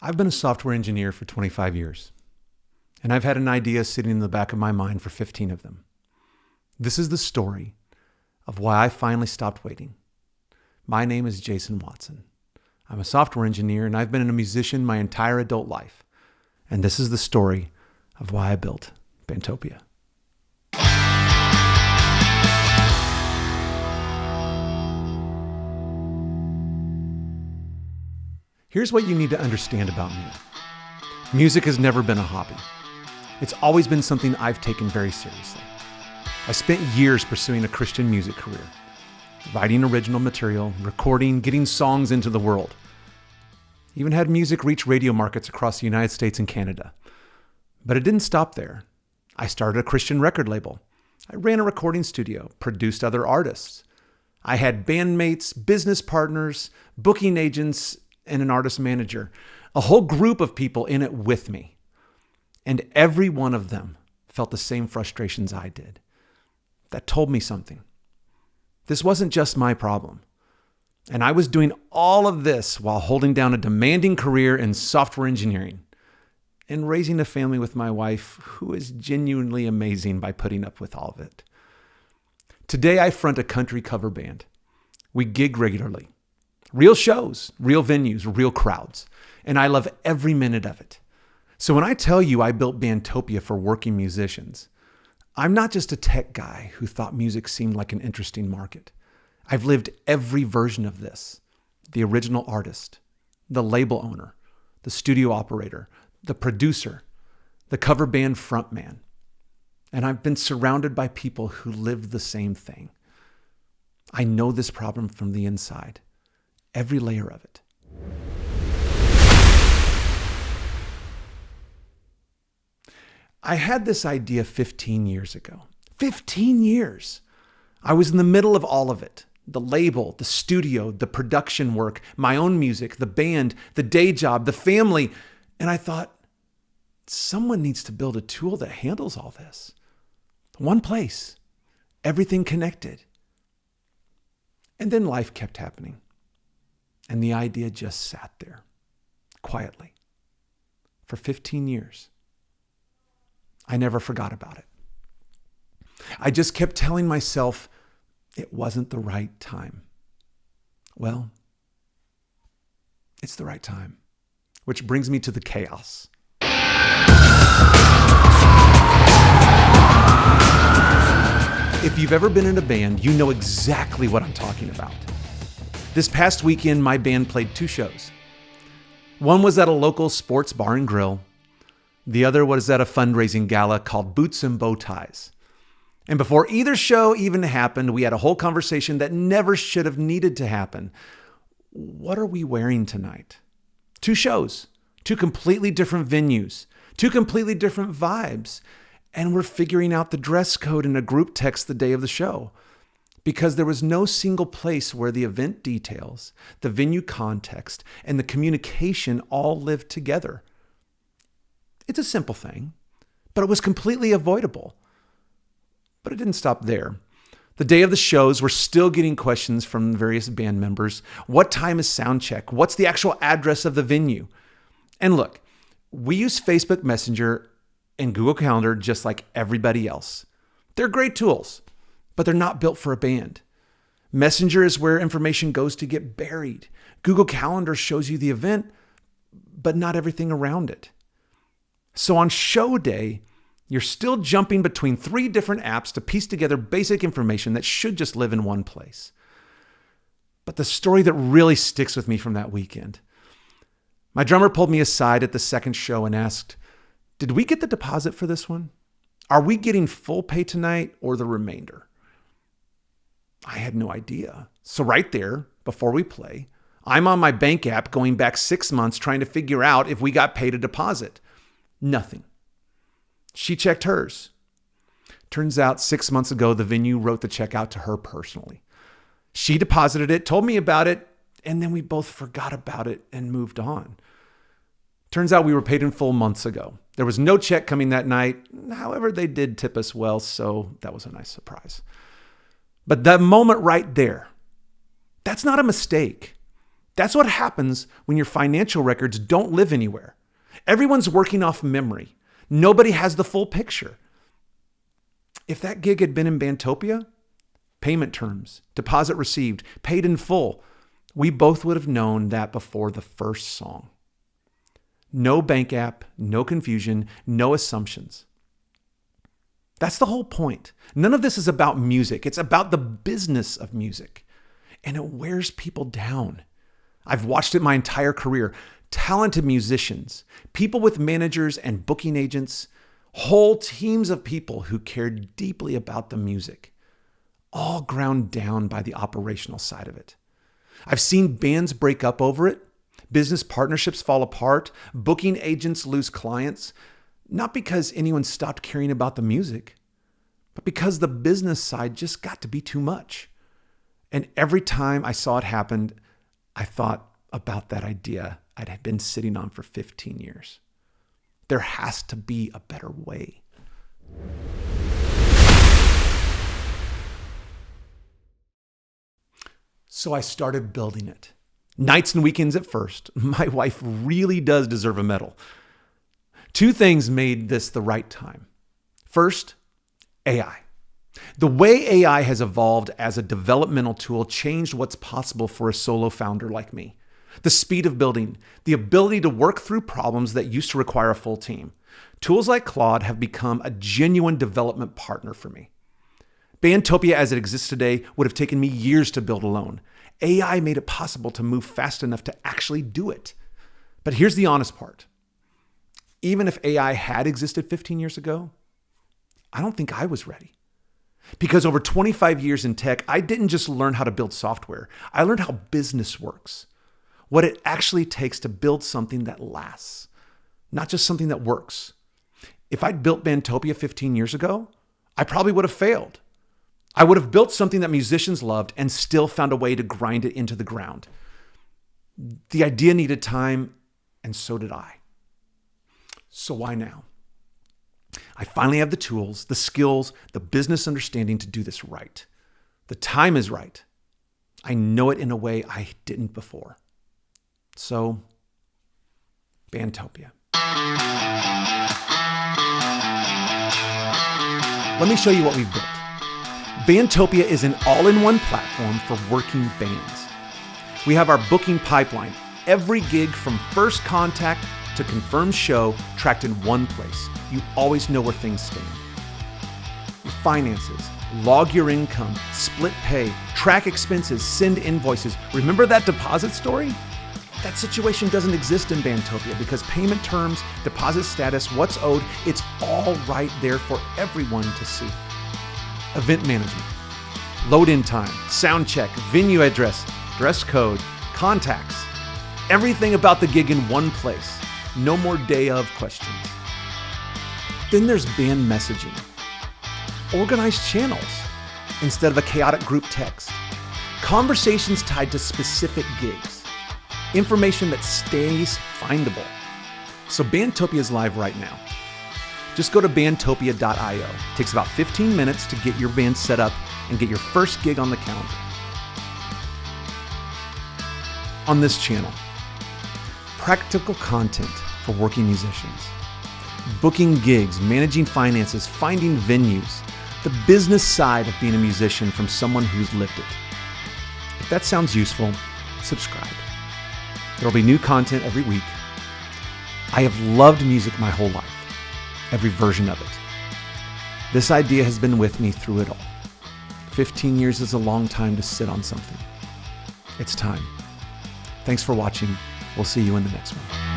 I've been a software engineer for 25 years, and I've had an idea sitting in the back of my mind for 15 of them. This is the story of why I finally stopped waiting. My name is Jason Watson. I'm a software engineer, and I've been a musician my entire adult life. And this is the story of why I built BandTopia. Here's what you need to understand about me. Music has never been a hobby. It's always been something I've taken very seriously. I spent years pursuing a Christian music career, writing original material, recording, getting songs into the world. Even had music reach radio markets across the United States and Canada. But it didn't stop there. I started a Christian record label. I ran a recording studio, produced other artists. I had bandmates, business partners, booking agents, and an artist manager, a whole group of people in it with me. And every one of them felt the same frustrations I did. That told me something. This wasn't just my problem. And I was doing all of this while holding down a demanding career in software engineering and raising a family with my wife, who is genuinely amazing by putting up with all of it. Today, I front a country cover band. We gig regularly. Real shows, real venues, real crowds. And I love every minute of it. So when I tell you I built BandTopia for working musicians, I'm not just a tech guy who thought music seemed like an interesting market. I've lived every version of this. The original artist, the label owner, the studio operator, the producer, the cover band frontman. And I've been surrounded by people who lived the same thing. I know this problem from the inside. Every layer of it. I had this idea 15 years ago. 15 years. I was in the middle of all of it. The label, the studio, the production work, my own music, the band, the day job, the family. And I thought, someone needs to build a tool that handles all this. One place, everything connected. And then life kept happening. And the idea just sat there, quietly, for 15 years. I never forgot about it. I just kept telling myself it wasn't the right time. Well, it's the right time, which brings me to the chaos. If you've ever been in a band, you know exactly what I'm talking about. This past weekend, my band played 2 shows. One was at a local sports bar and grill. The other was at a fundraising gala called Boots and Bow Ties. And before either show even happened, we had a whole conversation that never should have needed to happen. What are we wearing tonight? 2 shows, 2 completely different venues, 2 completely different vibes. And we're figuring out the dress code in a group text the day of the show. Because there was no single place where the event details, the venue context, and the communication all lived together. It's a simple thing, but it was completely avoidable. But it didn't stop there. The day of the shows, we're still getting questions from various band members. What time is sound check? What's the actual address of the venue? And look, we use Facebook Messenger and Google Calendar just like everybody else. They're great tools, but they're not built for a band. Messenger is where information goes to get buried. Google Calendar shows you the event, but not everything around it. So on show day, you're still jumping between 3 different apps to piece together basic information that should just live in one place. But the story that really sticks with me from that weekend, my drummer pulled me aside at the second show and asked, "Did we get the deposit for this one? Are we getting full pay tonight or the remainder?" I had no idea. So right there, before we play, I'm on my bank app going back 6 months trying to figure out if we got paid a deposit. Nothing. She checked hers. Turns out 6 months ago, the venue wrote the check out to her personally. She deposited it, told me about it, and then we both forgot about it and moved on. Turns out we were paid in full months ago. There was no check coming that night. However, they did tip us well, so that was a nice surprise. But that moment right there, that's not a mistake. That's what happens when your financial records don't live anywhere. Everyone's working off memory. Nobody has the full picture. If that gig had been in BandTopia, payment terms, deposit received, paid in full, we both would have known that before the first song. No bank app, no confusion, no assumptions. That's the whole point. None of this is about music. It's about the business of music. And it wears people down. I've watched it my entire career. Talented musicians, people with managers and booking agents, whole teams of people who cared deeply about the music, all ground down by the operational side of it. I've seen bands break up over it, business partnerships fall apart, booking agents lose clients, not because anyone stopped caring about the music, but because the business side just got to be too much. And every time I saw it happen, I thought about that idea I'd been sitting on for 15 years. There has to be a better way. So I started building it. Nights and weekends at first. My wife really does deserve a medal. Two things made this the right time. First, AI. The way AI has evolved as a developmental tool changed what's possible for a solo founder like me. The speed of building, the ability to work through problems that used to require a full team. Tools like Claude have become a genuine development partner for me. BandTopia as it exists today would have taken me years to build alone. AI made it possible to move fast enough to actually do it. But here's the honest part. Even if AI had existed 15 years ago, I don't think I was ready. Because over 25 years in tech, I didn't just learn how to build software. I learned how business works. What it actually takes to build something that lasts, not just something that works. If I'd built BandTopia 15 years ago, I probably would have failed. I would have built something that musicians loved and still found a way to grind it into the ground. The idea needed time, and so did I. So why now? I finally have the tools, the skills, the business understanding to do this right. The time is right. I know it in a way I didn't before. So, BandTopia. Let me show you what we've built. BandTopia is an all-in-one platform for working bands. We have our booking pipeline, every gig from first contact to confirmed show tracked in one place. You always know where things stand. Your finances, log your income, split pay, track expenses, send invoices. Remember that deposit story? That situation doesn't exist in BandTopia because payment terms, deposit status, what's owed, it's all right there for everyone to see. Event management, load-in time, sound check, venue address, dress code, contacts, everything about the gig in one place. No more day of questions. Then there's band messaging. Organized channels instead of a chaotic group text. Conversations tied to specific gigs. Information that stays findable. So BandTopia is live right now. Just go to bandtopia.io. It takes about 15 minutes to get your band set up and get your first gig on the calendar. On this channel, practical content for working musicians, booking gigs, managing finances, finding venues, the business side of being a musician from someone who's lived it. If that sounds useful, subscribe. There will be new content every week. I have loved music my whole life, every version of it. This idea has been with me through it all. 15 years is a long time to sit on something. It's time. Thanks for watching. We'll see you in the next one.